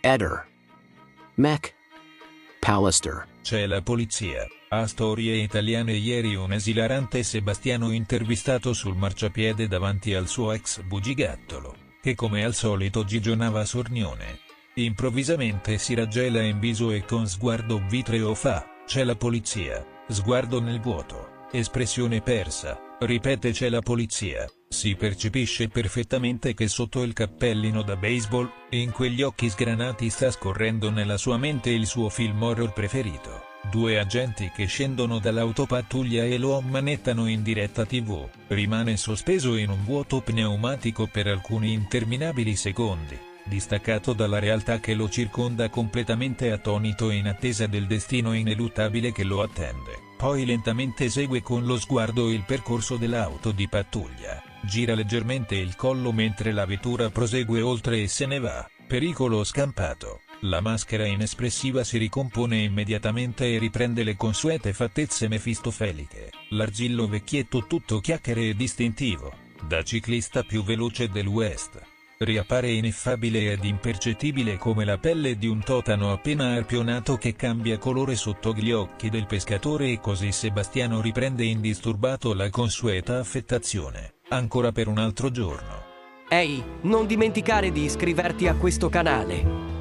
Eder. Mac. Pallister. C'è la polizia. A Storie Italiane ieri un esilarante Sebastiano intervistato sul marciapiede davanti al suo ex bugigattolo, che come al solito gigionava sornione. Improvvisamente si raggela in viso e con sguardo vitreo fa: "C'è la polizia", sguardo nel vuoto, espressione persa, ripete: "C'è la polizia". Si percepisce perfettamente che sotto il cappellino da baseball, in quegli occhi sgranati sta scorrendo nella sua mente il suo film horror preferito. Due agenti che scendono dall'autopattuglia e lo ammanettano in diretta TV. Rimane sospeso in un vuoto pneumatico per alcuni interminabili secondi, distaccato dalla realtà che lo circonda, completamente attonito in attesa del destino ineluttabile che lo attende. Poi lentamente segue con lo sguardo il percorso dell'auto di pattuglia, gira leggermente il collo mentre la vettura prosegue oltre e se ne va. Pericolo scampato. La maschera inespressiva si ricompone immediatamente e riprende le consuete fattezze mefistofelike. L'argillo vecchietto tutto chiacchiere e distintivo, da ciclista più veloce del West, riappare ineffabile ed impercettibile come la pelle di un totano appena arpionato che cambia colore sotto gli occhi del pescatore, e così Sebastiano riprende indisturbato la consueta affettazione, ancora per un altro giorno. Ehi, non dimenticare di iscriverti a questo canale.